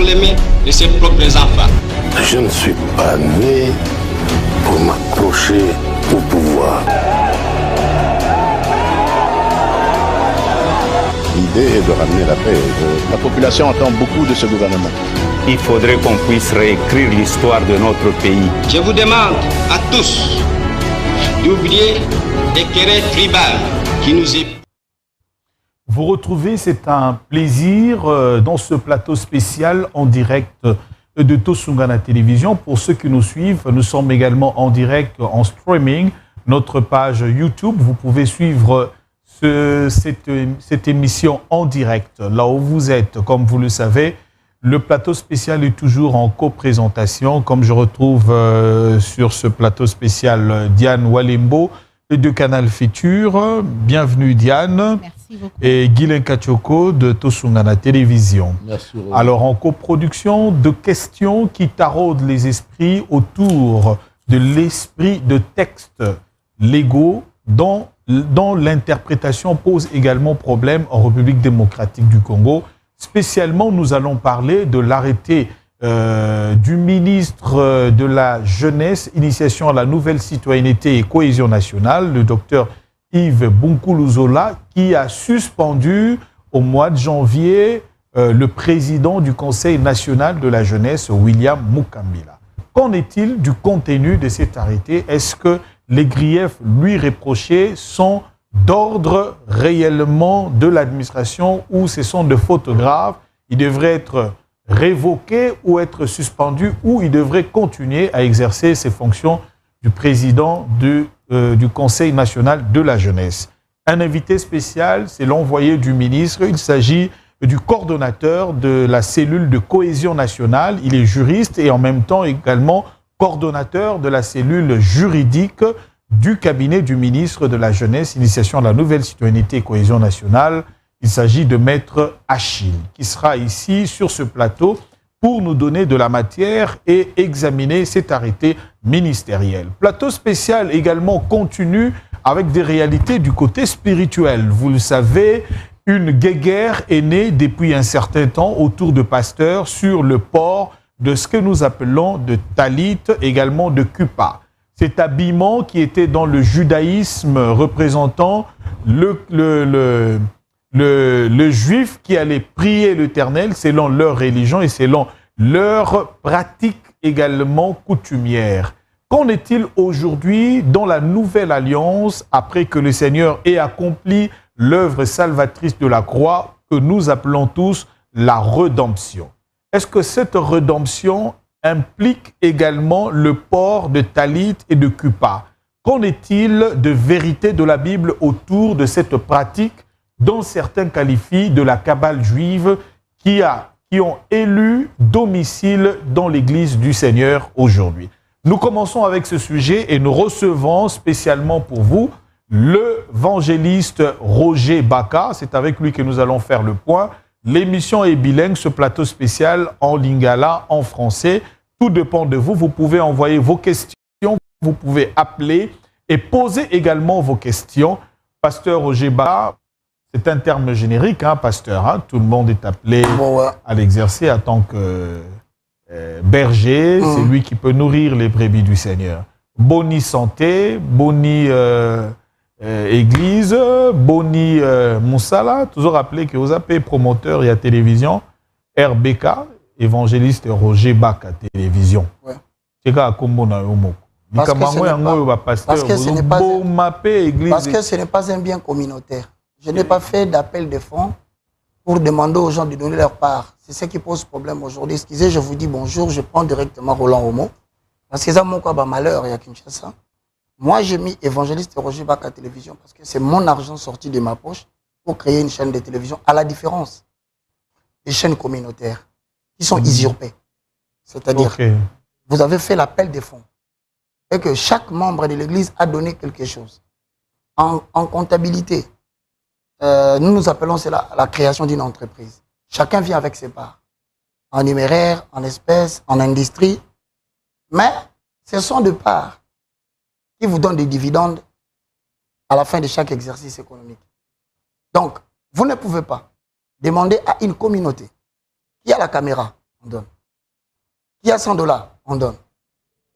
les mains de ses propres enfants. Je ne suis pas né pour m'accrocher au pouvoir. L'idée est de ramener la paix. La population attend beaucoup de ce gouvernement. Il faudrait qu'on puisse réécrire l'histoire de notre pays. Je vous demande à tous d'oublier les querelles tribales qui nous épuisent. Vous retrouvez, c'est un plaisir dans ce plateau spécial en direct de Tosungana Télévision. Pour ceux qui nous suivent, nous sommes également en direct en streaming, notre page YouTube. Vous pouvez suivre cette émission en direct, là où vous êtes. Comme vous le savez, le plateau spécial est toujours en coprésentation. Comme je retrouve sur ce plateau spécial Diane Walembo de Canal Futur. Bienvenue Diane. Merci beaucoup. Et Guylain Kachoko de Tosungana Télévision. Merci. Alors en coproduction, de questions qui taraudent les esprits autour de l'esprit de textes légaux dont l'interprétation pose également problème en République démocratique du Congo. Spécialement, nous allons parler de l'arrêté du ministre de la Jeunesse, Initiation à la nouvelle citoyenneté et cohésion nationale, le docteur Yves Bunkuluzola, qui a suspendu au mois de janvier le président du Conseil national de la jeunesse, William Mukambila. Qu'en est-il du contenu de cet arrêté? Est-ce que les griefs lui reprochés sont d'ordre réellement de l'administration ou ce sont de fautes graves? Il devrait être révoqué ou être suspendu ou il devrait continuer à exercer ses fonctions du président du Conseil national de la jeunesse. Un invité spécial, c'est l'envoyé du ministre. Il s'agit du coordonnateur de la cellule de cohésion nationale. Il est juriste et en même temps également coordonnateur de la cellule juridique du cabinet du ministre de la Jeunesse, Initiation à la nouvelle citoyenneté et cohésion nationale. Il s'agit de Maître Achille, qui sera ici sur ce plateau pour nous donner de la matière et examiner cet arrêté ministériel. Plateau spécial également continu avec des réalités du côté spirituel. Vous le savez, une guéguerre est née depuis un certain temps autour de pasteurs sur le port de ce que nous appelons de talit, également de kupa. Cet habillement qui était dans le judaïsme représentant le juif qui allait prier l'Éternel selon leur religion et selon leur pratique également coutumière. Qu'en est-il aujourd'hui dans la nouvelle alliance après que le Seigneur ait accompli l'œuvre salvatrice de la croix que nous appelons tous la rédemption? Est-ce que cette rédemption implique également le port de talit et de kupa? Qu'en est-il de vérité de la Bible autour de cette pratique dont certains qualifient de la cabale juive qui ont élu domicile dans l'Église du Seigneur aujourd'hui? Nous commençons avec ce sujet et nous recevons spécialement pour vous l'évangéliste Roger Baka. C'est avec lui que nous allons faire le point. L'émission est bilingue, ce plateau spécial en lingala, en français. Tout dépend de vous. Vous pouvez envoyer vos questions, vous pouvez appeler et poser également vos questions. Pasteur Roger Baka, c'est un terme générique, hein, pasteur. Hein? Tout le monde est appelé à l'exercer en tant que berger. C'est lui qui peut nourrir les brebis du Seigneur. Boni santé, boni église, boni Moussala. Toujours rappelé que vous appelez promoteur et à télévision, RBK, évangéliste Roger Baka télévision. C'est parce que ce n'est pas un bien communautaire. Je n'ai pas fait d'appel de fonds pour demander aux gens de donner leur part. C'est ce qui pose problème aujourd'hui. Excusez, je vous dis bonjour, je prends directement Roland Homo. Parce que ça mon quoi, malheur, il y a Kinshasa. Moi, j'ai mis évangéliste Roger Baka télévision parce que c'est mon argent sorti de ma poche pour créer une chaîne de télévision, à la différence des chaînes communautaires qui sont usurpées. C'est-à-dire, vous avez fait l'appel des fonds et que chaque membre de l'Église a donné quelque chose. En comptabilité, nous appelons cela la création d'une entreprise. Chacun vient avec ses parts, en numéraire, en espèces, en industrie. Mais ce sont des parts qui vous donnent des dividendes à la fin de chaque exercice économique. Donc, vous ne pouvez pas demander à une communauté qui a la caméra, on donne. Qui a 100 $, on donne.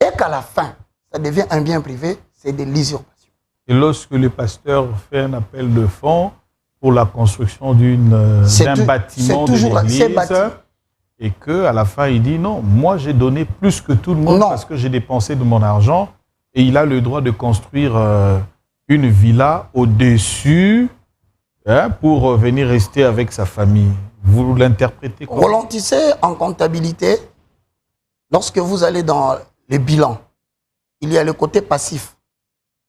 Et qu'à la fin, ça devient un bien privé, c'est de l'usurpation. Et lorsque le pasteur fait un appel de fonds pour la construction d'un bâtiment de l'église, et qu'à la fin, il dit non, moi j'ai donné plus que tout le monde parce que j'ai dépensé de mon argent, et il a le droit de construire une villa au-dessus pour venir rester avec sa famille. Vous l'interprétez comment? Ralentissez en comptabilité. Lorsque vous allez dans les bilans, il y a le côté passif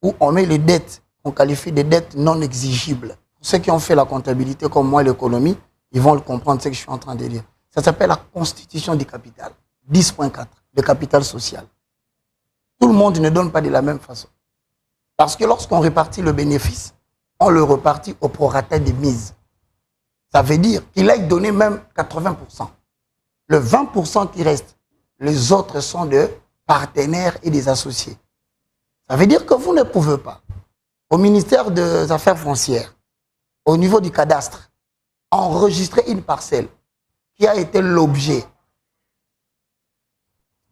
où on met les dettes, on qualifie des dettes non exigibles. Pour ceux qui ont fait la comptabilité comme moi, l'économie, ils vont le comprendre, ce que je suis en train de dire. Ça s'appelle la constitution du capital. 10.4, le capital social. Tout le monde ne donne pas de la même façon. Parce que lorsqu'on répartit le bénéfice, on le repartit au prorata des mises. Ça veut dire qu'il a donné même 80%. Le 20% qui reste, les autres sont des partenaires et des associés. Ça veut dire que vous ne pouvez pas, au ministère des Affaires foncières, au niveau du cadastre, enregistrer une parcelle qui a été l'objet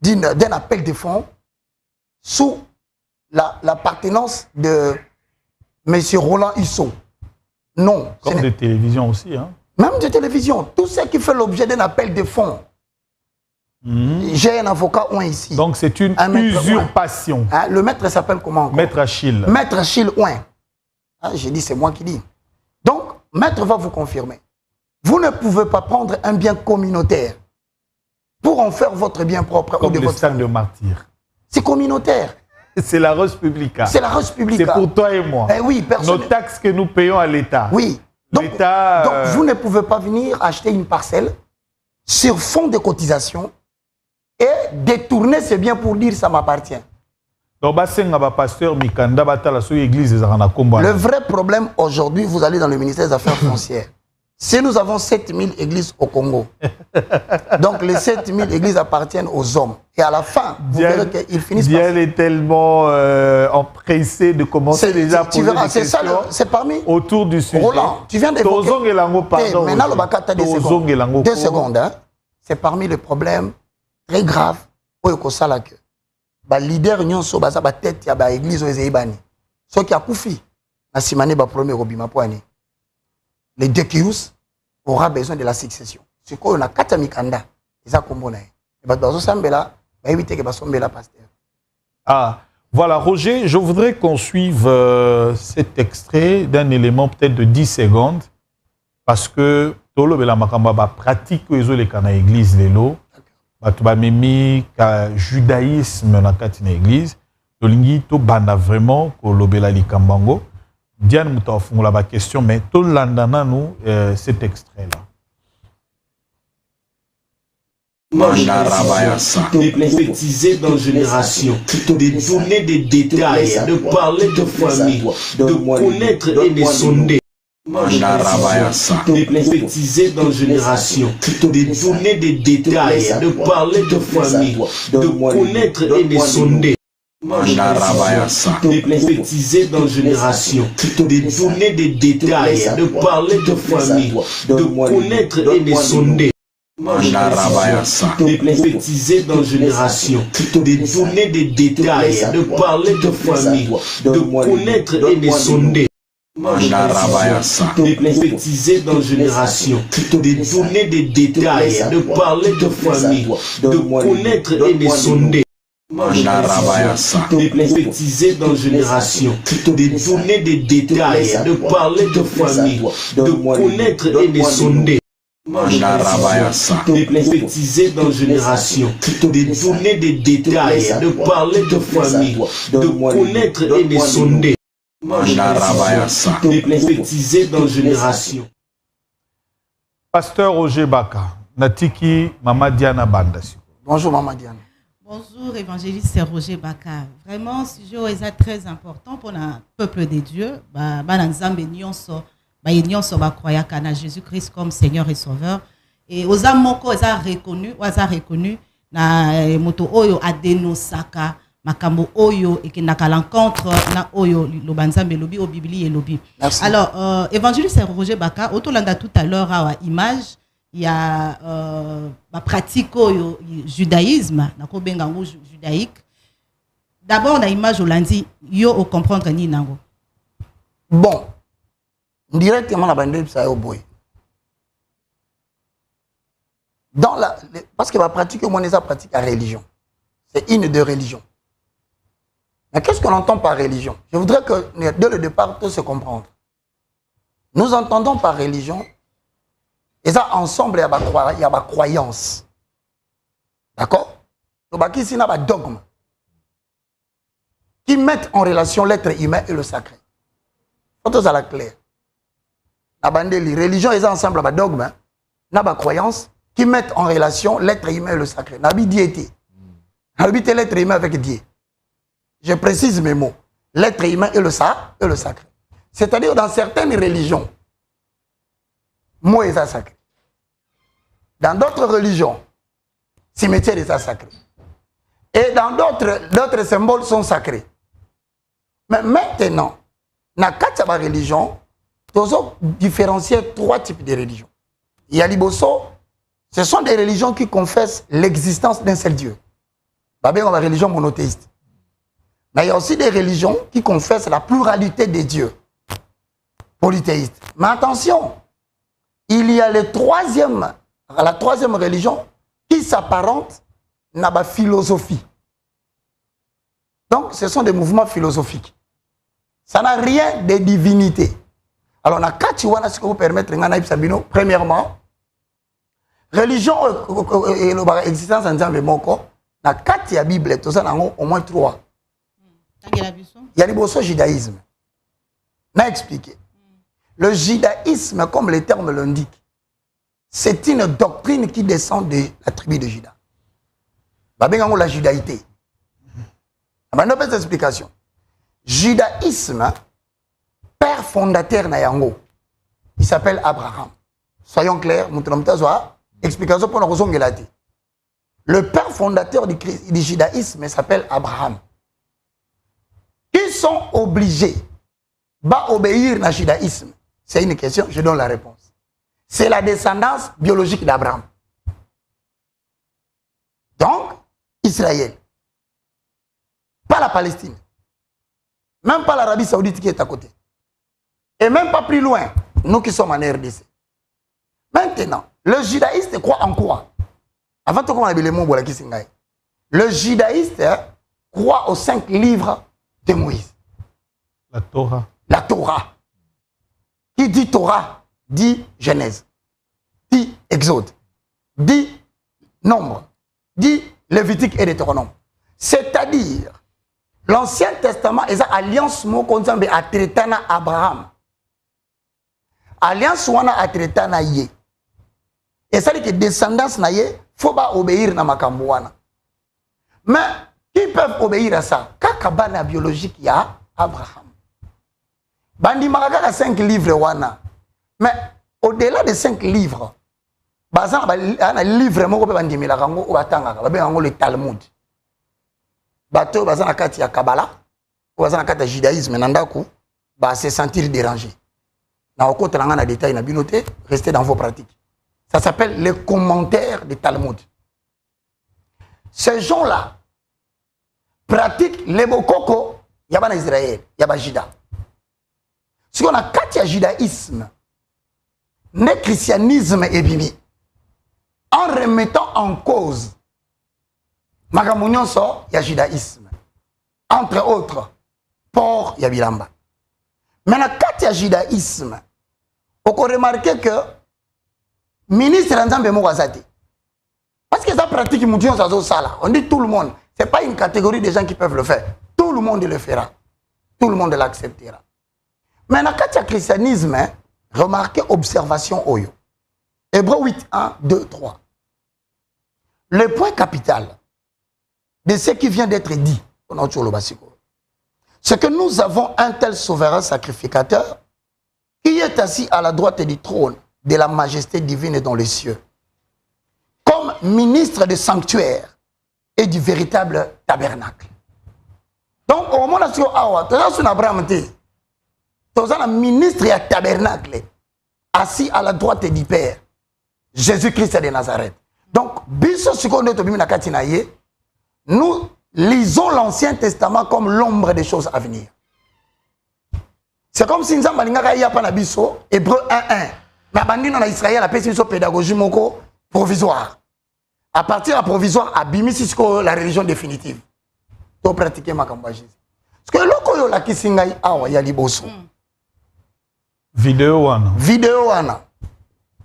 d'un appel de fonds sous l'appartenance de M. Roland Husson. Non. Comme des télévisions aussi. Hein? Même des télévisions. Tout ce qui fait l'objet d'un appel de fonds. J'ai un avocat Ouin ici. Donc c'est une usurpation. Le maître s'appelle comment encore? Maître Achille. Maître Achille Ouin. J'ai dit, c'est moi qui dis. Donc, maître va vous confirmer. Vous ne pouvez pas prendre un bien communautaire pour en faire votre bien propre. Comme ou de le votre stade de martyr. C'est communautaire. C'est la res publica. C'est la res publica. C'est pour toi et moi. Oui, personne. Nos taxes que nous payons à l'État. Oui. Donc, vous ne pouvez pas venir acheter une parcelle sur fond de cotisation et détourner ce bien pour dire ça m'appartient. Donc, pasteur Mikanda, le vrai problème aujourd'hui, vous allez dans le ministère des Affaires foncières. Si nous avons 7000 églises au Congo, donc les 7000 églises appartiennent aux hommes. Et à la fin, vous verrez qu'ils finissent par... Diane est tellement empressé de commencer déjà à poser des questions c'est parmi... autour du sujet. Roland, tu viens d'évoquer... Maintenant, le Bakata, 2 secondes. 2 secondes. Hein? C'est parmi les problèmes très graves pour que le leader nyonso baza ba tête ya ba église ozeibani. Ce qui a koufi, na simane ba premier robima poani. Le Dekius aura besoin de la succession. Ce qu'on a 4 mikanda, ils a combo na. Et ba dozo sambela, ba éviter que ba sombela pasteur. Ah, voilà Roger, je voudrais qu'on suive cet extrait d'un élément peut-être de 10 secondes parce que tolo bela makamba ba pratique ezo le kana église lelo. Mimi ka judaïsme na kati na église tolingi to banda vraiment ko lobela likambango Diane muta fungula ba question mais to landana nous cet extrait là de prophétiser dans génération, de donner des détails, de parler de famille, de connaître et de sonder. De prophétiser dans génération, de donner des détails, de parler de famille, de connaître et de sonder. De prophétiser dans génération, de donner des détails, de parler de famille, de connaître et de sonder. De prophétiser dans génération, de donner des détails, de parler de famille, de connaître et de sonder. De prophétiser dans génération, de donner des détails, de parler de famille, de connaître et de sonder. De prophétiser dans génération, de donner des détails, de parler de famille, de connaître et de sonder. De prophétiser dans génération, de donner des détails, de parler de famille, de connaître et de sonder. De prophétiser dans génération. Pasteur Roger Baka, Natiki Mama Diana Bandasi. Bonjour Mama Diana. Bonjour évangéliste Roger Baka. Vraiment, ce sujet est très important pour le peuple de Dieu. Jésus-Christ comme Seigneur et Sauveur. Et aux amoko ont reconnu na moto oyo adenosaka makambo oyo et qui n'a qu'à l'encontre na oyo lo banzambe lobi au bibli et lobi. Alors évangéliste Roger Baka autolanda tout à l'heure à image il y a la pratique du judaïsme, judaïque. D'abord, on a l'image au lundi, yo comprendre ni nango. Bon, directement la bande ça au boy. Dans parce que la pratique, on est pratique à religion. C'est une de religion. Mais qu'est-ce qu'on entend par religion? Je voudrais que dès le départ, tout se comprendre. Nous entendons par religion, et ça ensemble, il y a ma croyance. D'accord? Donc, ici, il y a un dogme qui mettent en relation l'être humain et le sacré. Faut ça la clair. La religion, ils ont ensemble un dogme, une croyance qui mettent en relation l'être humain et le sacré. Nabi diété. Nabi est l'être humain avec Dieu. Je précise mes mots. L'être humain et le sacré. C'est-à-dire dans certaines religions, mot est sacré. Dans d'autres religions, cimetière est sacré. Et dans d'autres symboles sont sacrés. Mais maintenant, dans quatre religions, nous avons différencié 3 types de religions. Il y a Liboso, ce sont des religions qui confessent l'existence d'un seul Dieu. On a la religion monothéiste. Mais il y a aussi des religions qui confessent la pluralité des dieux. Polythéistes. Mais attention, il y a la troisième religion qui s'apparente à la philosophie. Donc, ce sont des mouvements philosophiques. Ça n'a rien de divinité. Alors, on a 4 choses qui vous permettent de premièrement, religion et l'existence en disant le moko, dans 4 la Bible, tout ça, au moins 3. Il y a le judaïsme. On a expliqué. Le judaïsme, comme les termes l'indiquent, c'est une doctrine qui descend de la tribu de Juda. La judaïté. On a une explication. Judaïsme, père fondateur Nayango, il s'appelle Abraham. Soyons clairs, explication pour nous raison. Le père fondateur du judaïsme s'appelle Abraham. Qui sont obligés d'obéir au judaïsme? C'est une question, je donne la réponse. C'est la descendance biologique d'Abraham. Donc, Israël. Pas la Palestine. Même pas l'Arabie Saoudite qui est à côté. Et même pas plus loin, nous qui sommes en RDC. Maintenant, le judaïste croit en quoi? Avant tout, le judaïste croit aux 5 livres de Moïse. La Torah. La Torah. Qui dit Torah, dit Genèse, dit Exode, dit Nombre, dit Lévitique et Deutéronome. C'est-à-dire, l'Ancien Testament est une alliance à traiter Abraham. Alliance à traiter Yé. Et ça dit que descendance na Yé, il faut pas obéir à Makambouana. Mais qui peuvent obéir à ça? Kakabana biologique, il y a Abraham. Bandi Maragaka 5 livres wana. Mais au-delà de 5 livres, un livre mo ko bandi milakango o batanga ba bengo le Talmud. Bato bazana kati ya Kabbalah, ou bazana kati ya judaïsme nandaku, ba se sentir dérangé. Na okota nga na détail na binoté, restez dans vos pratiques. Ça s'appelle les commentaires du Talmud. Ces gens-là pratiquent les bokoko, yaba na Israël, yaba Juda. Ce qu'on a quatre judaïsme, le christianisme et bibi, en remettant en cause Magamounion so, il y a judaïsme. Entre autres, Port, il y a Bilamba. Maintenant, quand il y a judaïsme, on peut remarquer que le ministre Nzambe Mouazati, parce que ça pratique Moution Sazo Sala, on dit tout le monde, ce n'est pas une catégorie de gens qui peuvent le faire. Tout le monde le fera. Tout le monde l'acceptera. Maintenant, quand il y a christianisme, remarquez observation Oyo. Hébreux 8, 1, 2, 3. Le point capital de ce qui vient d'être dit, c'est que nous avons un tel souverain sacrificateur qui est assis à la droite du trône de la majesté divine dans les cieux, comme ministre du sanctuaire et du véritable tabernacle. Donc, au moment où tu as Abraham, tu as un ministre et un tabernacle assis à la droite du Père. Jésus-Christ de Nazareth. Donc, nous lisons l'Ancien Testament comme l'ombre des choses à venir. C'est comme si nous avons Hébreu 1.1. Nous avons Israël a fait une pédagogie provisoire. À partir de la provisoire, abîmer la religion définitive. Pour pratiquer ma campagne. Parce que l'oko la kisingai awa ya liboso. Vidéo wana. Vidéo wana.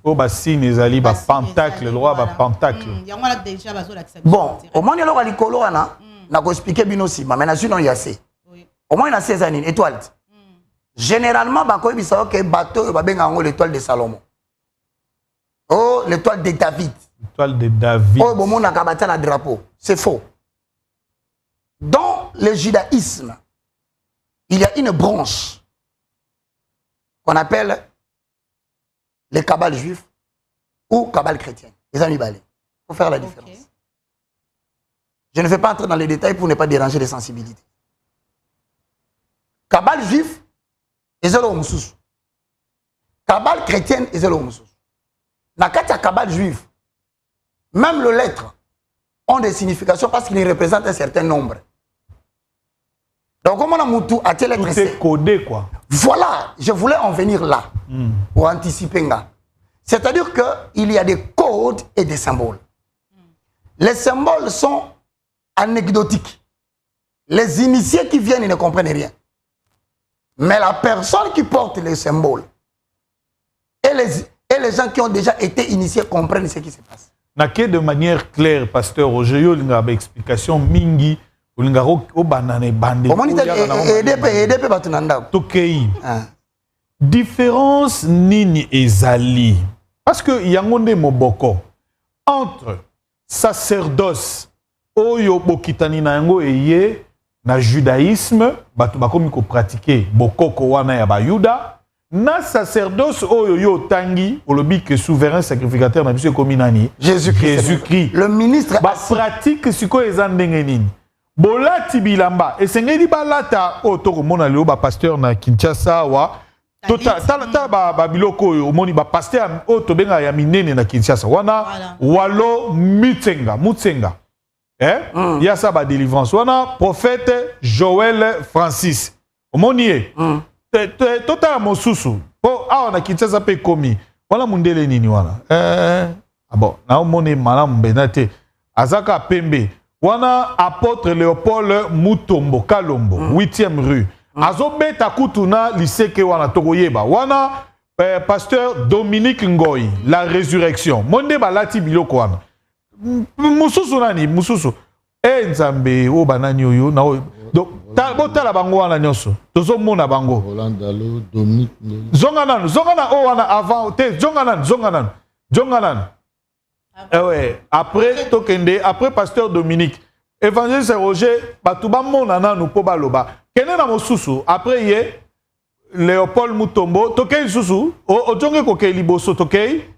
Oh bah si les ali ba pentacle, le roi ba pentacle. Bon, au moins il y a le likolo wana, na ko expliquer bino si, mais na sinon yase. Au moins il y a 16 années étoile. Généralement ba ko bisa que bateau ba benga ngo l'étoile de Salomon. Oh, l'étoile de David. L'étoile de David. Oh, bon on a kabata na drapeau. C'est faux. Dans le judaïsme, il y a une branche qu'on appelle les kabbales juifs ou kabbales chrétiennes. Les amis balais. Il faut faire la différence. Okay. Je ne vais pas entrer dans les détails pour ne pas déranger les sensibilités. Kabbale juif, et zéro moussous. Kabbale chrétienne, et zéro moussous. Dans la kabbale juif, même les lettres ont des significations parce qu'ils représentent un certain nombre. Donc, comment on a à tel être c'est codé, quoi. Voilà, je voulais en venir là, pour anticiper. C'est-à-dire qu'il y a des codes et des symboles. Les symboles sont anecdotiques. Les initiés qui viennent, ils ne comprennent rien. Mais la personne qui porte les symboles et les gens qui ont déjà été initiés comprennent ce qui se passe. De manière claire, pasteur Roger, il y a une explication mingi. Différence nini ezali. Parce que yangonde moboko entre sacerdoce oyo bokitani na yango eye na judaïsme bato bakomi ko pratiquer bokoko wana ya bayuda na sacerdoce oyo yo tangi olobi que souverain sacrificateur na biso komi nani Jésus-Christ. Le ministre ba pratique siko ezandenge nini. Bolati bilamba esengeli balata otoko mona leo ba pasteur na Kinshasa wa tota ba biloko omoni ba pasteur o to benga ya minene na Kinshasa wana walo mutsenga ya sa ba délivrance wana prophète Joël Francis omoni tota mosusu po awa na Kinshasa pe komi wana mundele nini wana bon na omoni malamu benate azaka pembe wana apôtre Léopold Mutombo Kalombo 8e rue azobeta kutuna lycée wana tokoyeba wana pasteur Dominique Ngoy la résurrection monde balati biloko wana mususu nani mususu nzambe o banani oyo na donc botala bango wana nyonso tozomona bango Rolandalo Dominique zongana o wana avant te zonganan ouais, après Tokende, après pasteur Dominique, évangéliste Roger, Batouba Monana nous po baloba. Kene na mosusu, après yé Léopold Mutombo, Tokei susu, o jonge koke liboso Tokei.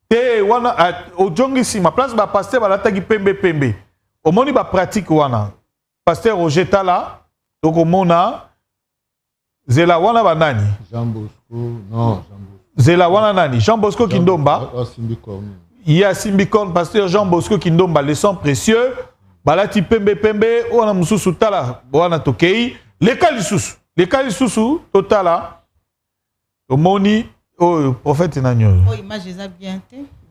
Te wana o jonge si ma place ba pasteur ba lataki pembe. O moni ba pratique wana. Pasteur Roger Tala, toko mona zela wana banani. Jean Bosco, non, Jean Bosco. Zela wana nani? Jean Bosco Kindomba. Il y a Simbikon, pasteur Jean Bosco Kindomba, les sons précieux. Balati pembe, wana mususu tala, wana tokei. Les kalisusu, totala. Omoni, prophète Nanyo. Oh, image ça bien.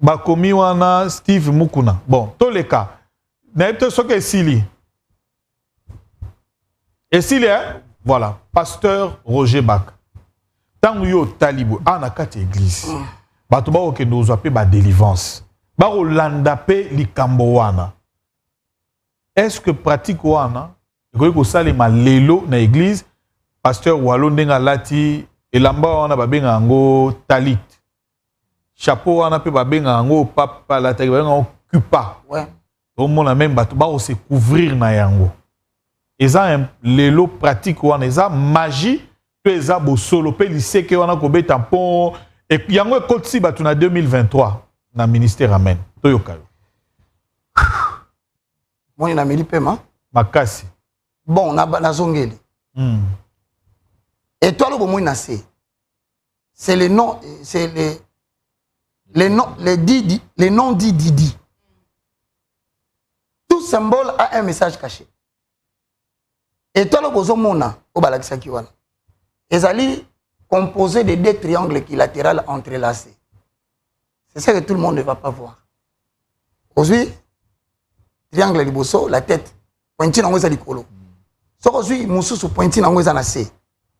Bakomi wana Steve Mukuna. Bon, tous les cas. Naïpte soke Sili. Et Sili, voilà, pasteur Roger Bak. Tant yo talibou, anakati église. Batuba okendo zoape ba délivrance. Ba Rolanda pe likambo wana. Est-ce que pratique wana ko salema lelo na église pasteur walo ndenga lati elamba wana babenga ngo talit. Chapeau wana pe babenga ngo papa la taille babenga kupa. Ouais. Au monde même batuba o se couvrir na yango. Eza lelo pratique wana eza magie pe eza bo solo pe lycée ke wana ko beta pont. Et puis, il y a un côté en 2023 dans le ministère Amen. Toyokayo. Moi, il y a un paiement. Makasi. Bon, on a zongeli. Et toi, le bon c'est le nom, c'est les noms dits Didi. Tout symbole a un message caché. Et toi, le bozomona, au balakisaki wana. Ezali composé de deux triangles équilatéraux entrelacés. C'est ça que tout le monde ne va pas voir. Aujourd'hui, triangle liboso, la tête, pointi na ngoza likolo. So aujourd'hui, mususu pointi na ngoza na C.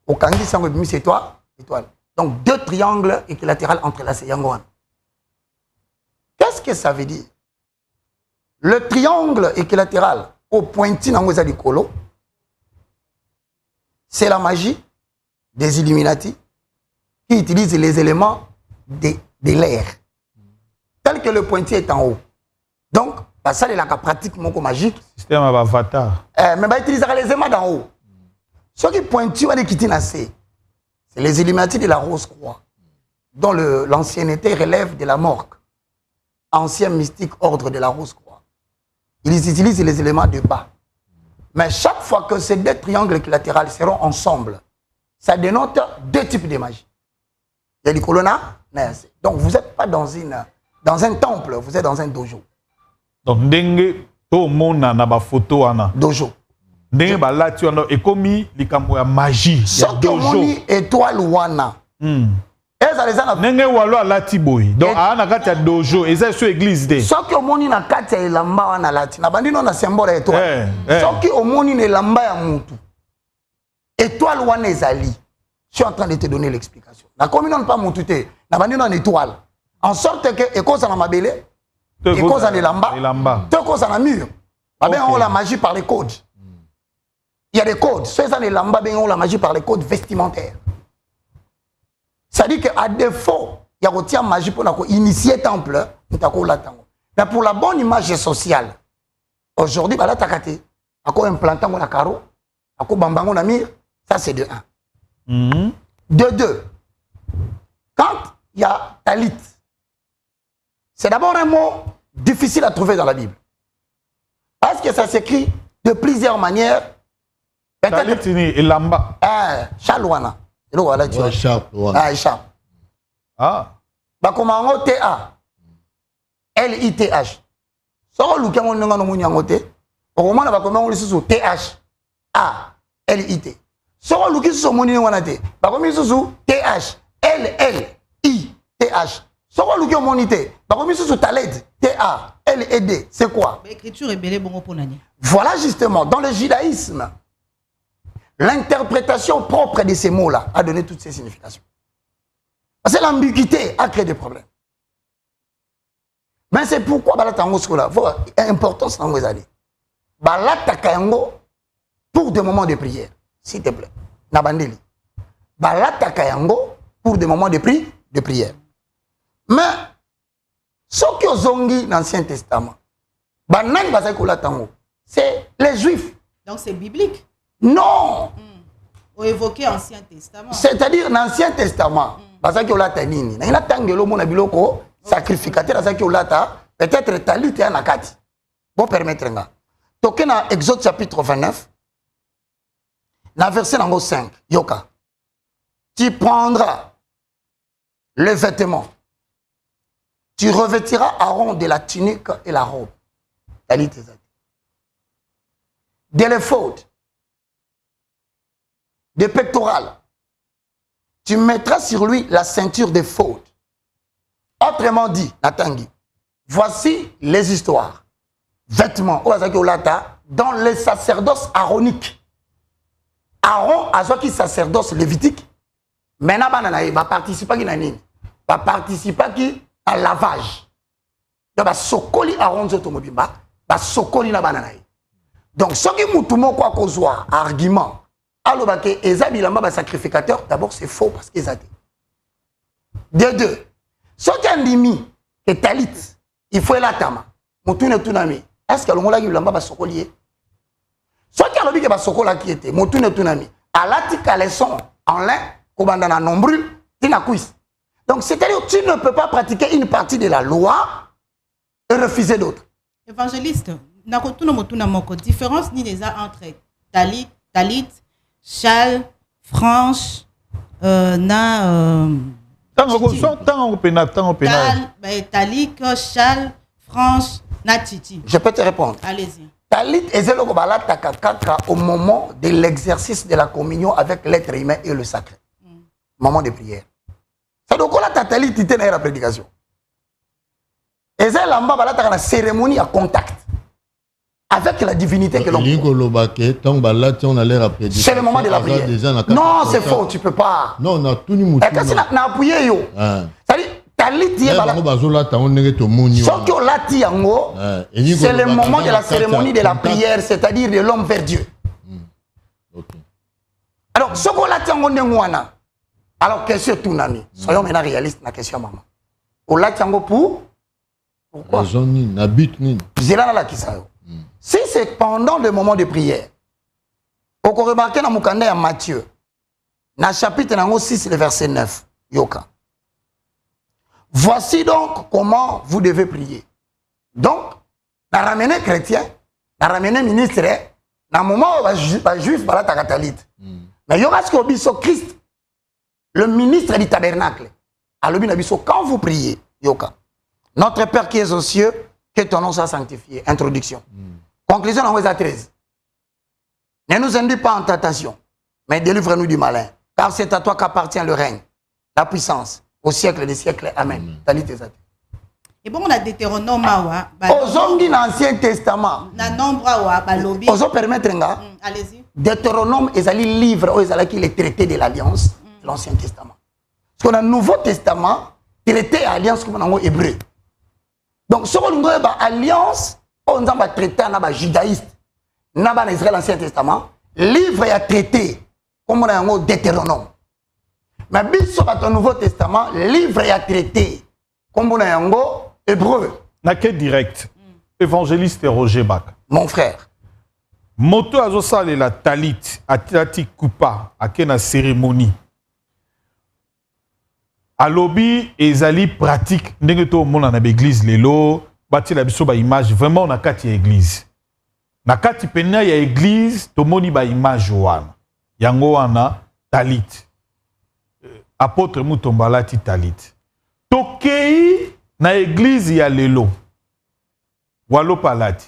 Au kangi sango bimi c'est toi, étoile. Donc deux triangles équilatéraux entrelacés yango wana. Qu'est-ce que ça veut dire? Le triangle équilatéral au pointi na ngoza likolo, c'est la magie des Illuminati qui utilisent les éléments de l'air. Tel que le pointier est en haut. Donc, ça, c'est la pratique magique. Système avatar. Mais ils utilisent les éléments d'en haut. Ce qui pointuent c'est les Illuminati de la Rose-Croix, dont l'ancienneté relève de la morgue. Ancien mystique ordre de la Rose-Croix. Ils utilisent les éléments de bas. Mais chaque fois que ces deux triangles équilatéraux seront ensemble, ça dénote deux types de magie. Il y a les colonnes. Donc vous n'êtes pas dans un temple, vous êtes dans un dojo. Donc, dengue, tout le monde a une photo. Dojo. Dengue, là, tu as et comme il y a magie. Ce qui est étoile wana. Dengue, walo la tiboy. Donc, à la dojo, et c'est sur l'église. Ce qui est moni na kati ya lamba wana lati. Na bandino na symbole étoile. Ce qui est moni ne lamba ya mutu. Étoile wana ezali. Je suis en train de te donner l'explication. Na commune pas mutu te. Na bandino en étoile. En sorte que école ça na mabele. École ça na lamba. Te cause na mur. Ben on la magie par les codes. Il y a des codes. Ceux ça les lamba ben on la magie par les codes vestimentaires. Ça dit qu'à défaut, il y a retient magie pour initier temple, mais pour la bonne image sociale, aujourd'hui, bah là, t'as caté. À quoi implantant mon carreau, à quoi bambango na mire, ça c'est de 1. De 2. Quand il y a talit, c'est d'abord un mot difficile à trouver dans la Bible. Parce que ça s'écrit de plusieurs manières. Talit et lamba. Chalouana. Échappe. Bah comment T-A L-I-T-H. So lu kemo nga no munyango te. O komana ba komana lisusu T-H A L-I-T. So lu kisu moni wana te. Ba komi lisusu T-H L-L-I-T-H. So lu kemo moni te. Ba komi lisusu Taled T-A-L-E-D. C'est quoi? L'écriture est belle bon ponani. Voilà justement dans le judaïsme. L'interprétation propre de ces mots-là a donné toutes ces significations. Parce que l'ambiguïté a créé des problèmes. Mais c'est pourquoi Balatango Skola, importance dans vos années. Balatakayango pour des moments de prière, s'il te plaît. Nabandeli. Balatakayango pour des moments de prière. Mais ce qui ont zongi dans l'Ancien Testament, c'est les Juifs. Donc c'est biblique. Non. Ou évoquer l'Ancien Testament. C'est-à-dire l'Ancien Testament. Parce que là, il y a un sacrificateur, peut-être talit et anakati. Bon, permettre. Donc, dans Exode chapitre 29, dans verset 5, Yoka, tu prendras le vêtement, tu revêtiras Aaron de la tunique et la robe. Talit et zati. De l'éphod, des pectorales. Tu mettras sur lui la ceinture des fautes. Autrement dit, Natangi, voici les histoires. Vêtements, dans le sacerdoce aaronique. Aaron a qui sacerdoce lévitique. Maintenant, il va participer à lavage. Il va sokoli Aaron zotomobimba, va sokoli na bananaï. Donc, ce qui moutoumon quoi qu'on soit, argument. Alors, que sacrificateur, d'abord, c'est faux parce qu'ils ont dit. De 2. Ce qui a dit que talit, il faut l'attendre. Est-ce que l'on a dit que sokolié? Ce qui a dit que sokola qui était, à l'atika leçon en lin, comme dans un nombril, donc, c'est-à-dire que tu ne peux pas pratiquer une partie de la loi et refuser d'autres. Évangéliste, différence ni les entre talit, châle, franche, Talik, Chal, France, Natiti. Je peux te répondre. Allez-y. Talit ezelo bala takakaka au moment de l'exercice de la communion avec l'être humain et le sacré. Moment de prière. Ça donc la talit tite na la prédication. Ezela lamba bala takana cérémonie à contact avec la divinité que l'on. C'est le moment de la prière. Non, c'est faux, tu peux pas. Non, non, tout le monde. Et quand c'est na appuyé yo. C'est-à-dire Talit c'est le moment de la cérémonie de la prière, c'est-à-dire de l'homme vers Dieu. Alors, ce qu'on a dit, alors, question tout nani. Soyons maintenant réalistes dans la question, maman. On l'a dit pour pourquoi? Si c'est pendant le moment de prière, on peut remarquer dans Moukanda à Matthieu, dans le chapitre 6, le verset 9, Yoka. Voici donc comment vous devez prier. Donc, dans ramener chrétien, dans ramener ministre, dans le moment où les juifs sont catholiques. Mais il y aura ce qu'on dit sur Christ, le ministre du tabernacle. Alors, quand vous priez, Yoka, notre Père qui est aux cieux, que ton nom soit sanctifié. Introduction. Conclusion dans Ouéza 13. Ne nous induis pas en tentation, mais délivre-nous du malin. Car c'est à toi qu'appartient le règne, la puissance, au siècle des siècles. Amen. Et bon, on a Deutéronome. Aux hommes de l'Ancien Testament. Aux hommes permettre. Allez-y. Deutéronome est un livre où il y a les traités de l'Alliance de l'Ancien Testament. Parce qu'on a le Nouveau Testament, traité d'Alliance comme on a hébreu. Donc, ce qu'on a l'Alliance, on a traité dans le judaïste, dans l'Ancien Testament, livre est traité comme on a un Deutéronome. Mais sur le Nouveau Testament, livre est traité comme on a un hébreu. Naké direct. Évangéliste Roger Bak. Mon frère. Moto azosale la talit atati kupa akena cérémonie. Alobi ezali pratique ndenge to mona na église lelo bati la biso ba image vraiment na kati ya église. Na kati pena ya église to moni ba image wana. Yango wana talit. Apôtre Mutomba ti talit. Tokei na église ya lelo. Walo palati.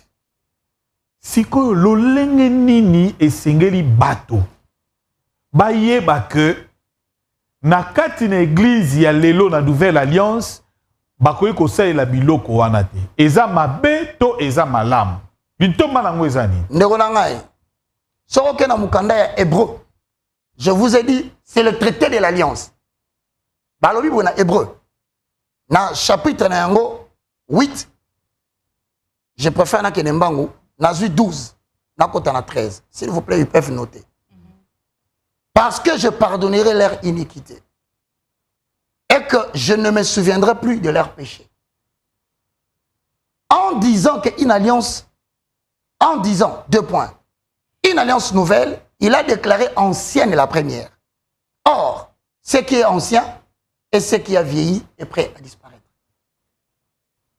Siko lolenge nini esengeli bato. Bayeba que na kati na église ya lelo na nouvelle alliance bakoyi kosalela la biloko wana te. Eza mabe to eza malamu. Bintomba nango eza nini? Ndeko na ngai. Soko ke na mukanda ya hébreu. Je vous ai dit, c'est le traité de l'alliance. Balobi bona hébreu. Na chapitre na yango 8. Je préfère na kenembangu. Nazu 12, Nakotana 13. S'il vous plaît, ils peuvent noter. Parce que je pardonnerai leur iniquité. Et que je ne me souviendrai plus de leurs péchés. En disant qu'une alliance, en disant, 2 points, une alliance nouvelle, il a déclaré ancienne la première. Or, ce qui est ancien et ce qui a vieilli est prêt à disparaître.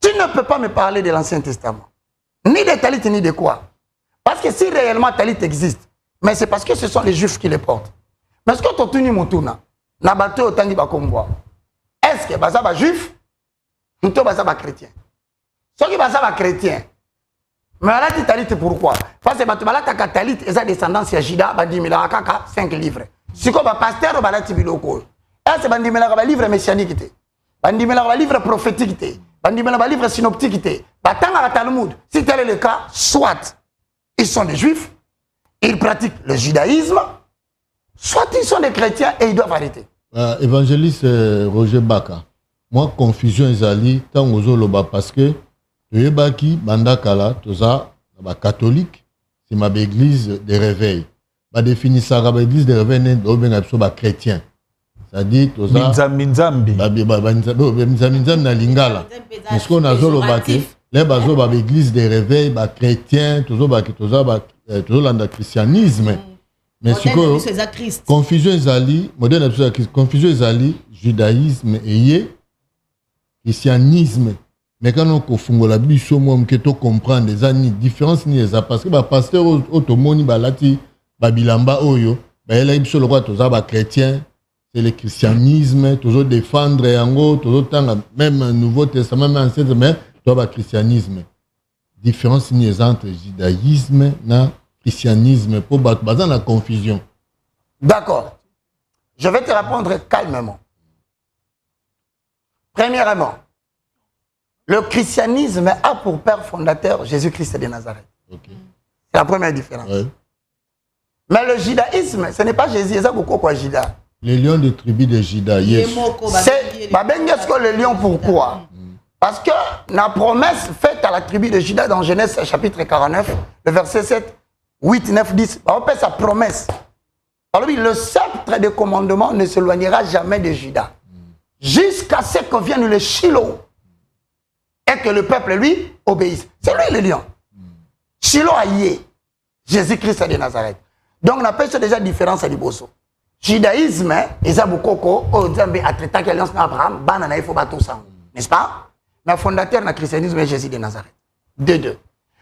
Tu ne peux pas me parler de l'Ancien Testament. Ni de talit, ni de quoi. Parce que si réellement talit existe, mais c'est parce que ce sont les juifs qui les portent. Mais est-ce que tu as tenu mon tour, nabato otangi bakomboa? Est-ce que baza ba juif ou to baza ba chrétien? Ceux qui baza ba chrétien. Mais là tu talit pourquoi? Parce que batubala ta talit eza descendance ya Juda bandimila kaka 5 livres. Siko ba pasteur balati biloko. Est-ce bandimila ba livre messianique té? Bandimila ba livre prophétique té? Bandimila ba livre synoptique té? Batanga la Talmud, si tel est le cas, soit ils sont des juifs, ils pratiquent le judaïsme, soit ils sont des chrétiens et ils doivent arrêter. Évangéliste Roger Baka, moi, confusion ezali, tant aux oloba parce que le baki, bandakala, toza, la catholique, c'est ma église de réveil. Ma définition, la église de réveil, n'est chrétien. C'est-à-dire, toza. Minzambi. Minzambi na lingala. Mais ce qu'on a zolobake, les bazo ba église de réveil ba chrétien toujours dans christianisme mais ce que confusion ezali modèle confusion ezali judaïsme et christianisme mais quand on kofungola biso mo mketo comprendre les ani différence ni eza parce que ba pasteur otomoni ba lati ba bilamba oyo ba ela biso lokwa toza ba chrétien c'est le christianisme, toujours défendre yango, toujours même Nouveau Testament, même Ancien Testament, toi le christianisme. Différence entre judaïsme et christianisme pour battre la confusion. D'accord. Je vais te répondre calmement. Premièrement, le christianisme a pour père fondateur Jésus-Christ de Nazareth. Okay. C'est la première différence. Ouais. Mais le judaïsme, ce n'est pas Jésus, c'est quoi Juda. Les lions de tribu de Juda, yes. C'est le lion, pourquoi? Parce que la promesse faite à la tribu de Juda dans Genèse chapitre 49, le verset 7, 8, 9, 10, on fait sa promesse. Alors le sceptre de commandement ne s'éloignera jamais de Juda. Jusqu'à ce que vienne le Shiloh et que le peuple lui obéisse. C'est lui le lion. Shiloh a yé, Jésus-Christ de Nazareth. Donc on appelle ça déjà différence à l'Iboso. Judaïsme, ils ont beaucoup de traitant qui alliance d'Abraham, il faut battre ça. N'est-ce pas? Le fondateur du christianisme est Jésus de Nazareth. De deux.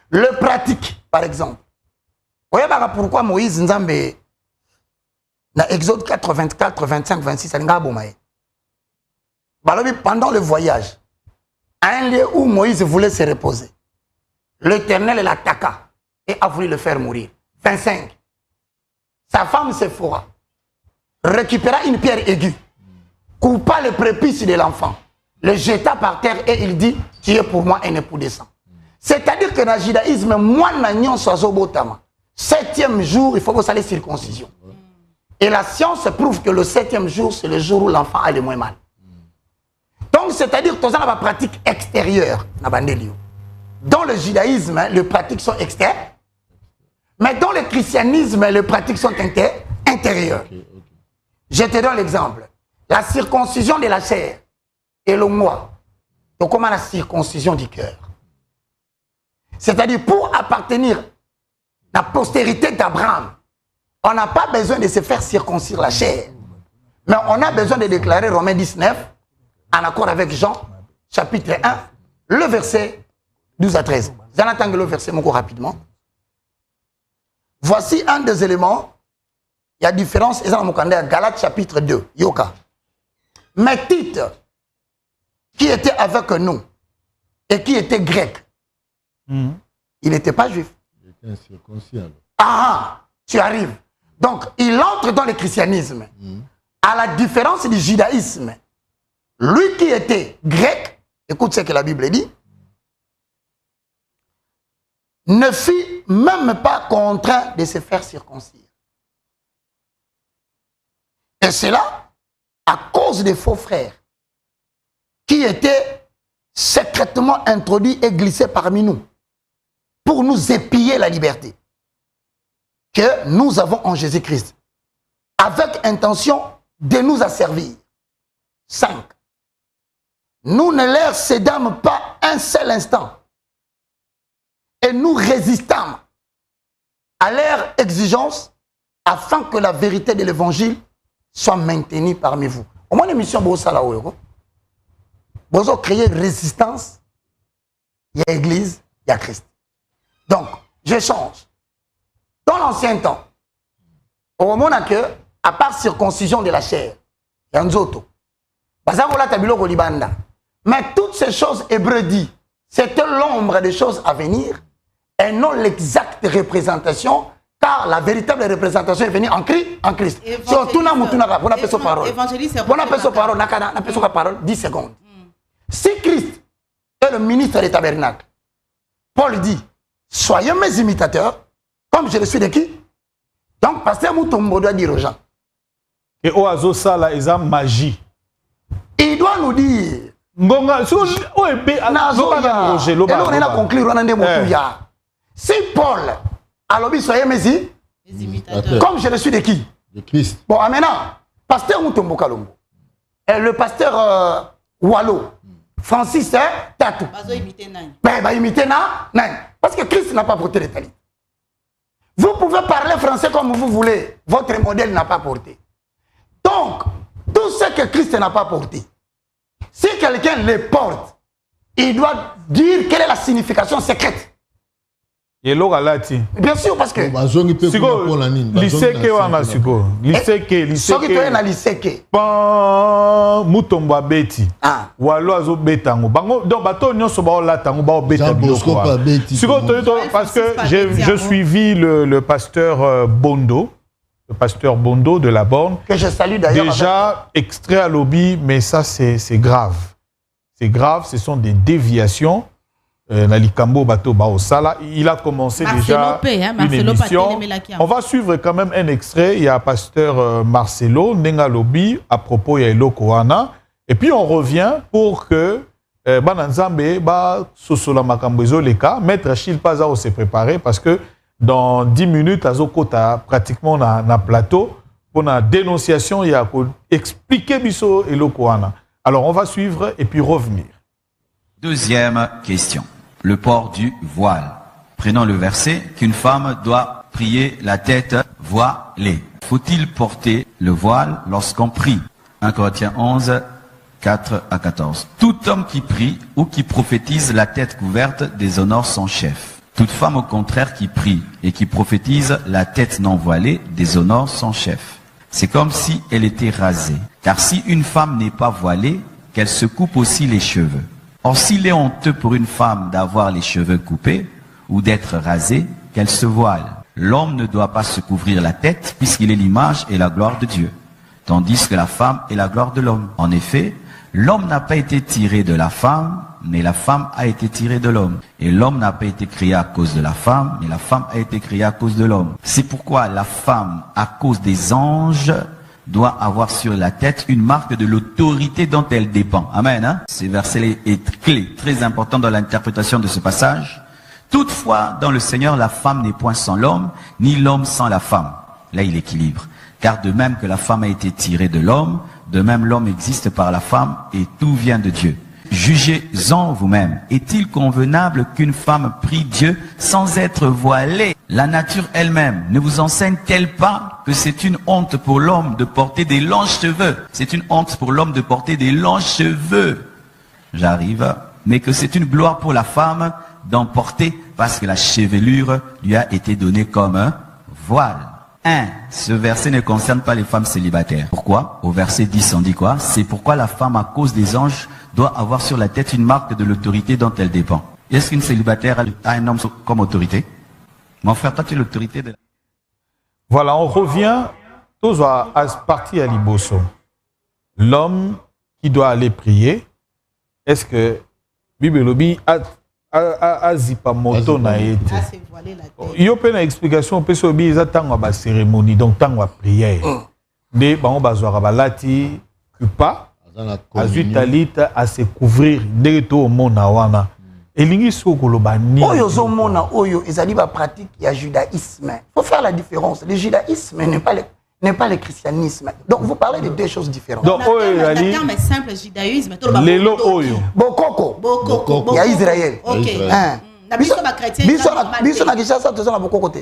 Le pratique, par exemple. Vous voyez pourquoi Moïse Nzambe, dans Exode 4, 24, 25, 26, pendant le voyage, à un lieu où Moïse voulait se reposer, l'Éternel l'attaqua et a voulu le faire mourir. 25. Sa femme Séphora récupéra une pierre aiguë, coupa le prépuce de l'enfant, le jeta par terre et il dit, tu es pour moi un époux de sang. C'est-à-dire que dans le judaïsme, moi, septième jour, il faut que ça ait circoncision. Et la science prouve que le 7e jour, c'est le jour où l'enfant a le moins mal. Donc, c'est-à-dire que tu as la pratique extérieure. Dans le judaïsme, les pratiques sont externes. Mais dans le christianisme, les pratiques sont intérieures. Je te donne l'exemple. La circoncision de la chair et le mois. Donc, comment la circoncision du cœur? C'est-à-dire, pour appartenir à la postérité d'Abraham, on n'a pas besoin de se faire circoncire la chair. Mais on a besoin de déclarer Romains 19, en accord avec Jean, chapitre 1, le verset 12 à 13. Vous en entendez le verset encore rapidement. Voici un des éléments. Il y a différence. Et ça, on a Galates chapitre 2. Yoka. Mais Tite, qui était avec nous et qui était grec, il n'était pas juif. Il était incirconcis. Ah, tu arrives. Donc, il entre dans le christianisme. À la différence du judaïsme, lui qui était grec, écoute ce que la Bible dit, ne fut même pas contraint de se faire circoncire. Et cela à cause des faux frères qui étaient secrètement introduits et glissés parmi nous pour nous épier la liberté que nous avons en Jésus-Christ, avec intention de nous asservir. 5. Nous ne leur cédâmes pas un seul instant et nous résistâmes à leur exigence afin que la vérité de l'évangile soit maintenue parmi vous. Au moins, l'émission Bossala Oyo, Bosso créer résistance, il y a l'église, il y a Christ. Donc, je change. Dans l'ancien temps, au moment où, à part circoncision de la chair, il y a un zoto. Mais toutes ces choses, Hébreu dit, c'était l'ombre des choses à venir et non l'exacte représentation, car la véritable représentation est venue en Christ. Surtout, on a fait sa parole. On a fait sa parole, on a fait sa parole 10 secondes. Si Christ est le ministre des tabernacles, Paul dit, soyez mes imitateurs, comme je le suis de qui? Donc, pasteur Moutombo doit dire aux gens. Et au azo ça, là, ils ont magie. Il doit nous dire. Si Paul a l'objet, soyez mes imitateurs, comme je le suis de qui? De Christ. Bon, maintenant, pasteur Moutombo Kalombo, et le pasteur Wallo, Francis Tatou. Va imiter Nan. Parce que Christ n'a pas porté les talits. Vous pouvez parler français comme vous voulez. Votre modèle n'a pas porté. Donc, tout ce que Christ n'a pas porté, si quelqu'un le porte, il doit dire quelle est la signification secrète. Yelo galati. Bien sûr, parce que. Siko, liseke wana siko. Liseke. Soki to na liseke. Pan mutomba beti. Walo azo betango. Bango donc bato nyonso ba olatango ba beta biloko. Siko parce que je suivi le pasteur Bondo. Le pasteur Bondo de la Borne. Que je salue d'ailleurs. Déjà extrait à lobby, mais ça c'est grave. C'est grave, ce sont des déviations. Nalikambo Bato Baosala, il a commencé déjà une émission. On va suivre quand même un extrait. Il y a pasteur Marcelo Nenga Lobby à propos Yaelo Koana. Et puis on revient pour que Bananzambe ba Sosola Makambezo Leka, Maître Achille Pazao s'est préparé parce que dans 10 minutes, Azokota pratiquement na plateau pour la dénonciation, il y a expliquer Biso et Lokoana. Alors on va suivre et puis revenir. Deuxième question. Le port du voile. Prenons le verset qu'une femme doit prier la tête voilée. Faut-il porter le voile lorsqu'on prie? 1 Corinthiens 11, 4 à 14. Tout homme qui prie ou qui prophétise la tête couverte déshonore son chef. Toute femme au contraire qui prie et qui prophétise la tête non voilée déshonore son chef. C'est comme si elle était rasée. Car si une femme n'est pas voilée, qu'elle se coupe aussi les cheveux. Or, s'il est honteux pour une femme d'avoir les cheveux coupés ou d'être rasée, qu'elle se voile. L'homme ne doit pas se couvrir la tête puisqu'il est l'image et la gloire de Dieu, tandis que la femme est la gloire de l'homme. En effet, l'homme n'a pas été tiré de la femme, mais la femme a été tirée de l'homme. Et l'homme n'a pas été créé à cause de la femme, mais la femme a été créée à cause de l'homme. C'est pourquoi la femme, à cause des anges, doit avoir sur la tête une marque de l'autorité dont elle dépend. Amen. Hein? Ce verset est clé, très important dans l'interprétation de ce passage. Toutefois, dans le Seigneur, la femme n'est point sans l'homme, ni l'homme sans la femme. Là, il équilibre. Car de même que la femme a été tirée de l'homme, de même l'homme existe par la femme et tout vient de Dieu. Jugez-en vous-même. Est-il convenable qu'une femme prie Dieu sans être voilée? La nature elle-même ne vous enseigne-t-elle pas que c'est une honte pour l'homme de porter des longs cheveux? C'est une honte pour l'homme de porter des longs cheveux. J'arrive. Mais que c'est une gloire pour la femme d'en porter parce que la chevelure lui a été donnée comme un voile. Ce verset ne concerne pas les femmes célibataires. Pourquoi? Au verset 10, on dit quoi? C'est pourquoi la femme, à cause des anges, doit avoir sur la tête une marque de l'autorité dont elle dépend. Est-ce qu'une célibataire a un homme comme autorité? Mon frère, toi, tu es l'autorité de la... Voilà, on revient tous à partir à Liboso. L'homme qui doit aller prier, est-ce que Bible Lobby a zipa moto na été? Il y a une explication, parce que il y a une cérémonie, donc une prière. Mais on va voir balati, kupa, azutalita à se couvrir dès que au monde nawana. Et l'ingi sokolobani. Oyo zo mona oyo ezali ba pratique ya judaïsme. Faut faire la différence. Le judaïsme n'est pas le christianisme. Donc vous parlez de deux choses différentes. Donc le terme est simple, judaïsme. Lelo oyo. Bokoko. Il y a Israël. OK. Biso na Kinshasa to na bokoko te.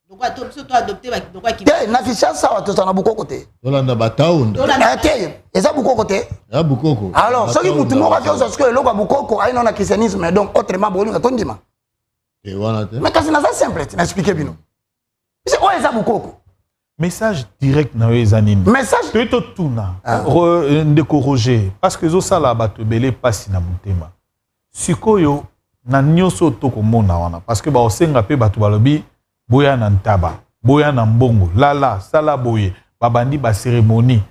Pourquoi toi adopté donc qui na Kinshasa to na bokoko te. Olanda bataound. Te. Eza bokoko te. Ya bokoko. Alors, ce qui mutu moko ka parce que loko bokoko ayi na christianisme donc autrement bolinga tondima. Et voilà. Mais quand c'est ça simple, tu m'expliquer bino. C'est quoi eza bokoko? Message direct na ezanini. Message to tuna. Ndeko Roger parce que zo sala bato belé pasi na mutema. Sikoyo na nyoso tokomona wana parce que ba osenga pe bato balobi boya na ntaba, boya na mbongo, lala, sala boye, babandi ba cérémonie.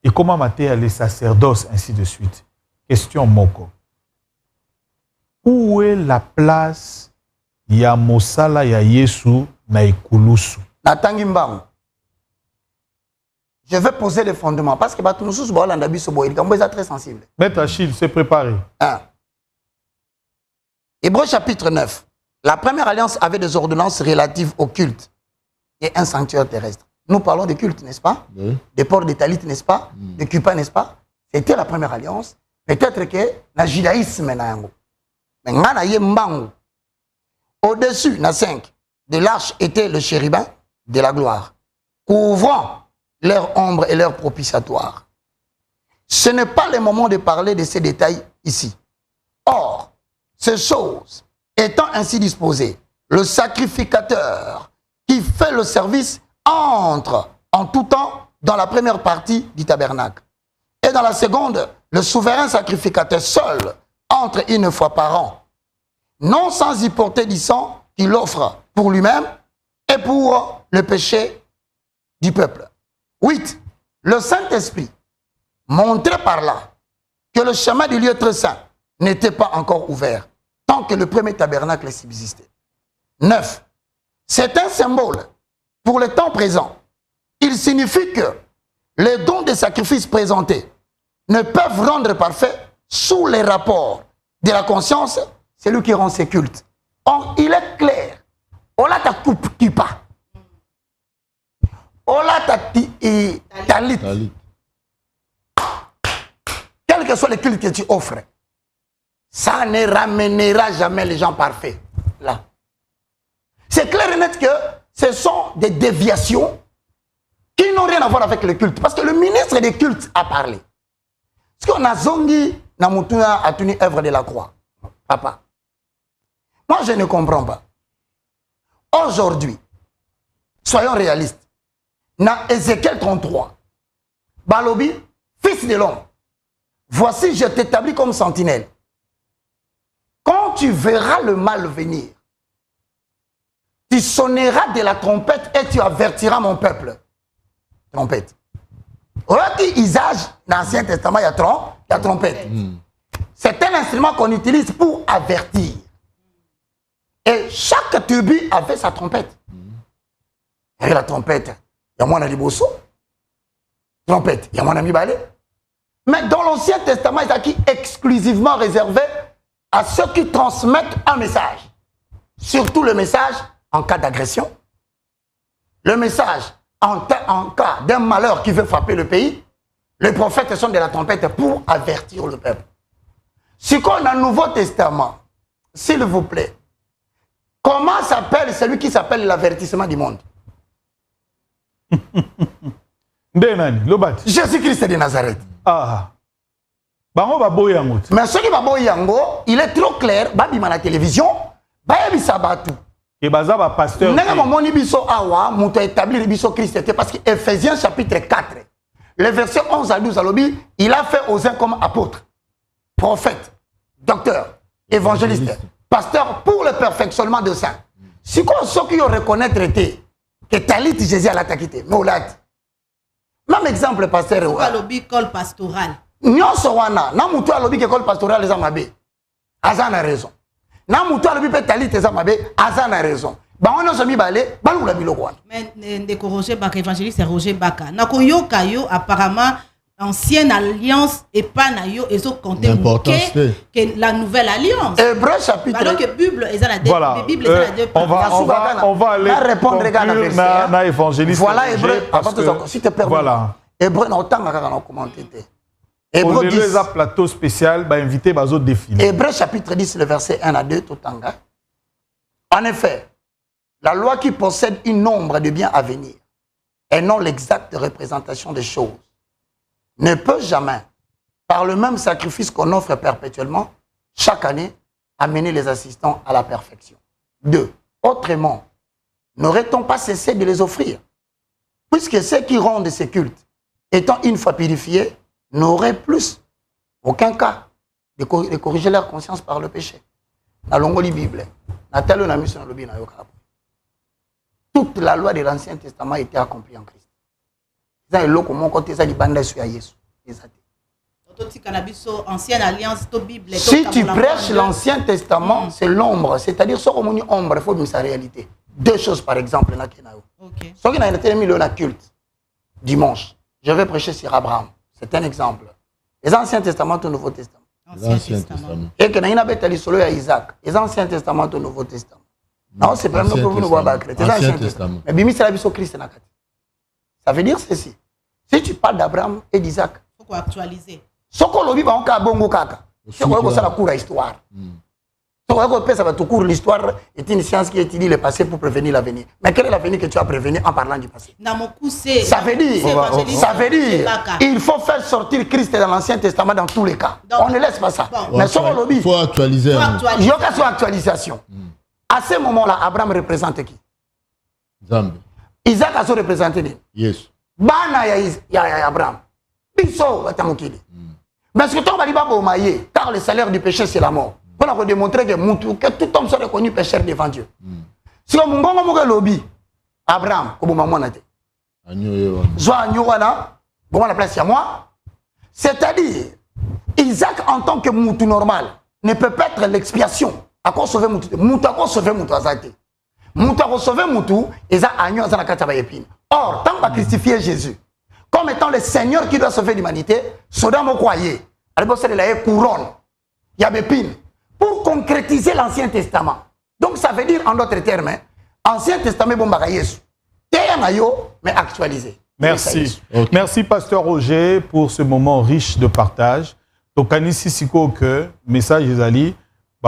Et comment mater les sacerdoces, ainsi de suite. Question moko. Où est la place ya mosala ya Yesu na ekulusu? Na tangimbango. Je vais poser les fondements parce que bato nususu ba olanda biso boye, kambo est très sensible. Maître Achille s'est préparé. Hébreux chapitre 9. La première alliance avait des ordonnances relatives au culte et un sanctuaire terrestre. Nous parlons de culte, n'est-ce pas? Oui. Des ports de talit, n'est-ce pas? De cupa, n'est-ce pas? C'était la première alliance. Peut-être que le judaïsme na yango. Mais ngana ye mbango. Au-dessus, na 5, de l'arche était le chérubin de la gloire, couvrant leur ombre et leur propitiatoire. Ce n'est pas le moment de parler de ces détails ici. Or, ces choses Étant ainsi disposé, le sacrificateur qui fait le service entre en tout temps dans la première partie du tabernacle. Et dans la seconde, le souverain sacrificateur seul entre une fois par an, non sans y porter du sang qu'il offre pour lui-même et pour le péché du peuple. 8. Le Saint-Esprit montrait par là que le chemin du lieu très saint n'était pas encore ouvert tant que le premier tabernacle subsistait. 9. C'est un symbole pour le temps présent. Il signifie que les dons des sacrifices présentés ne peuvent rendre parfait sous les rapports de la conscience, c'est lui qui rend ses cultes. Or, il est clair. Ola ta coupe qui pas. Ola ta talit. Quels que soient les cultes que tu offres, ça ne ramènera jamais les gens parfaits. Là. C'est clair et net que ce sont des déviations qui n'ont rien à voir avec le culte. Parce que le ministre des cultes a parlé. Parce qu'on a zongi, Namutuna a tenu œuvre de la croix. Papa. Moi, je ne comprends pas. Aujourd'hui, soyons réalistes. Dans Ézéchiel 33, Balobi, fils de l'homme, voici, je t'établis comme sentinelle. Quand tu verras le mal venir, tu sonneras de la trompette et tu avertiras mon peuple. Trompette. Qui usage dans l'Ancien Testament, il y a trompette. C'est un instrument qu'on utilise pour avertir. Et chaque tribu avait sa trompette. Il y avait la trompette. Il y a mon ami Bosso. Trompette. Il y a mon ami Balé. Mais dans l'Ancien Testament, il est exclusivement réservé à ceux qui transmettent un message. Surtout le message en cas d'agression. Le message en cas d'un malheur qui veut frapper le pays. Les prophètes sont de la trompette pour avertir le peuple. Ce qu'on a le Nouveau Testament, s'il vous plaît, comment s'appelle celui qui s'appelle l'avertissement du monde? Jésus-Christ de Nazareth. Ah. Mais ce qui va boyango, il est trop clair, babi à la télévision, babi sabatu. Et bazaba pasteur. N'est-ce pas mon ibiso awa, mouto établi ibiso Christ, parce que Ephésiens chapitre 4, le verset 11 à 12 à l'obi, il a fait aux uns comme apôtres, prophètes, docteurs, évangélistes, pasteurs pour le perfectionnement de saints. Si ceux qui ont reconnaître que Talit Jésus a l'attaqué, mais même exemple, pasteur. Lobby école pastorale. Nyon sowana, na mutu a lobby école pastorale les amabe. Azan a raison. Na mutu a lobby Talit les amabe, Azan a raison. Ba on a mis balé, balou la biloko. Mais ndeko Roger Baka évangéliste c'est Roger Baka. Na koyo kayo apparemment ancienne alliance et pas na yo et so compter que la nouvelle alliance. Hébreu chapitre. Alors que Bible est la voilà. Bible est la deux. On va aller répondre na évangéliste. Voilà Hébreu avant que si te permets. Voilà. Hébreu na autant na commenter. Hébreu 10 a plateau spécial ba invité bazo défiler. Hébreu chapitre 10 le verset 1 à 2 tout en gars. En effet, la loi qui possède une nombre de biens à venir et non l'exacte représentation des choses ne peut jamais, par le même sacrifice qu'on offre perpétuellement, chaque année, amener les assistants à la perfection. 2. Autrement, n'aurait-on pas cessé de les offrir? Puisque ceux qui rendent ces cultes, étant une fois purifiés, n'auraient plus aucun cas de corriger leur conscience par le péché. La Longoli Bible, toute la loi de l'Ancien Testament était accomplie en Christ. Si tu prêches l'Ancien Testament, c'est l'ombre. C'est-à-dire, ce qu'on dit ombre, il faut dire sa réalité. Deux choses, par exemple. Ce qui a été mis le culte, dimanche, je vais prêcher sur Abraham. C'est un exemple. Les Anciens Testaments au Nouveau Testament. Et que n'a pas solo à Isaac. Les Anciens Testaments au Nouveau Testament. Non, c'est pas pour nous voir les Anciens Testaments. Mais Bimi, c'est la vie Christ. Ça veut dire ceci. Si tu parles d'Abraham et d'Isaac, il faut actualiser. Ce qu'on a bongo kaka. C'est quoi ça la cour à histoire. Ça va tout court. L'histoire est une science qui étudie le passé pour prévenir l'avenir. Mais quel est l'avenir que tu as prévenu en parlant du passé? Ça veut dire, il faut faire sortir Christ dans l'Ancien Testament dans tous les cas. On ne laisse pas ça. Mais sur le lobby, il faut actualiser. Il y a une actualisation. À ce moment-là, Abraham représente qui? Zambie. Isaac a représenté qui? Yes. Bana ya Abraham. Biso batamukili. Mais ce que tu vas dire, car le salaire du péché, c'est la mort. Pour démontrer que tout homme soit reconnu pécheur devant Dieu. Si on a un lobby, Abraham, comme maman a dit, bon, la place, c'est à moi. C'est-à-dire, Isaac, en tant que moutou normal, ne peut pas être l'expiation. À quoi sauver moutou? Moutou, à quoi sauver moutou? Moutou, à quoi sauver moutou? Et ça, agneau, ça, la carte à épine. Or, tant qu'on christifier Jésus, comme étant le Seigneur qui doit sauver l'humanité, Sodome au croyez. Alors, c'est la couronne. Il y a épine. Pour concrétiser l'Ancien Testament. Donc, ça veut dire, en d'autres termes, Ancien Testament, bon, mais actualisé. Merci. Okay. Merci, Pasteur Roger, pour ce moment riche de partage. Donc, Anissi Siko, que message Ezali,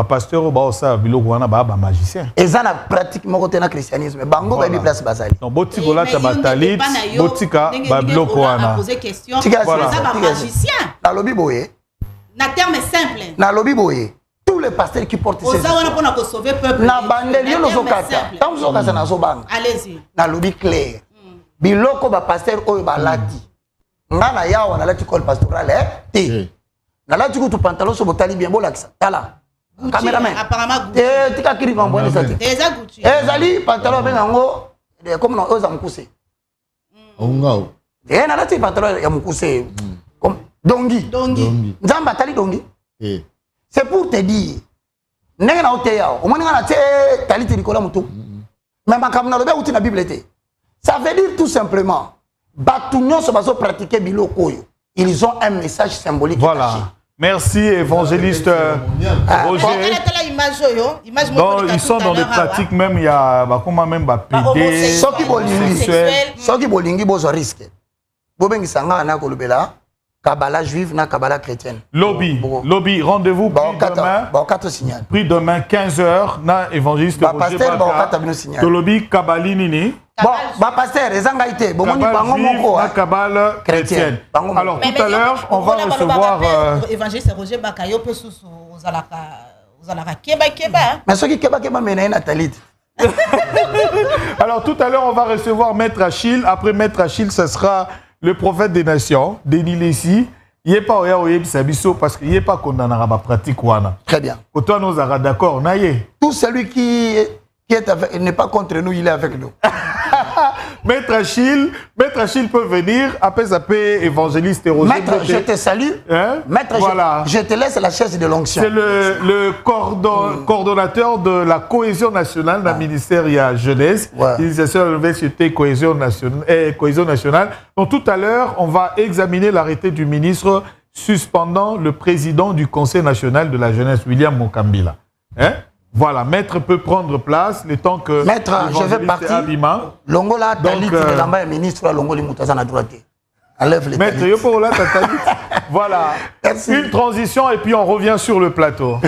pasteur Baosa, Bilogwana, magicien. Et ça, pratiquement, côté du christianisme. Bango, va place basali. Donc, Botigola, Tabatalit, Botika, Babilokwana. Poser question. Voilà. Ça, magicien. Dans le Bible, na terme simple. Dans le Bible, tous les pasteurs qui portent ces allez-y. Dans le Bible clair. Biloko ba pasteur oyo ba lati. Ngana yawa na lati col pastoral te. Na lati ko tu pantalon so botali bien bolakisa. Tala. Cameraman. Apparemment. Tika kiri ba mbone sati. Eza Gucci. Ezali pantalon benga ngo comme no oza mukuse. Ongao. Na lati pantalon ya mukuse. Comme dongi. Nzamba tali dongi. C'est pour te dire. Nenga na ote yao. Omoni ngana te tali te likola mutu. Mais makamna lobe uti na Bible te. Ça veut dire tout simplement, ils ont un message symbolique. Voilà. Caché. Merci, évangéliste Roger. Donc, ils sont dans des pratiques, même il y a comment même PD, ceux qui bolingi bozo risque. Bobengi sanga na kolubela, Kabbalah juive na Kabbalah chrétienne. Lobby, rendez-vous pris demain 15h na évangéliste Roger Baka. De lobby Kabbalinini. Bon, pasteur, ezangaïté, bon moni bango moko Kabbalah chrétienne. Alors tout à l'heure, on va recevoir évangéliste Roger Baka yo pe susu ozalaka keba. Mais ceux qui keba mena Nathalie. Alors tout à l'heure, on va recevoir Maître Achille. Après Maître Achille, ce sera le prophète des nations, Denis Lessi. Il n'est pas au Sabiso parce qu'il n'est pas condamné à la pratique. Très bien. Autant nous avons d'accord. Tout celui qui n'est pas contre nous, il est avec nous. Maître Achille peut venir, après ça peut évangéliste Roger. Maître, je te salue. Hein? Maître, voilà. Je te laisse la chaise de l'onction. C'est le coordonnateur de la cohésion nationale dans le ministère de la jeunesse, l'initiation de l'université cohésion nationale. Donc tout à l'heure, on va examiner l'arrêté du ministre suspendant le président du Conseil national de la jeunesse, William Mokambila. Hein? Voilà, maître peut prendre place le temps que... Maître, je vais partir. Longola, Talit, le ministre, Longoli Moutazana droite. Maître, Yopo, là, Talit. Voilà. Merci. Une transition et puis on revient sur le plateau.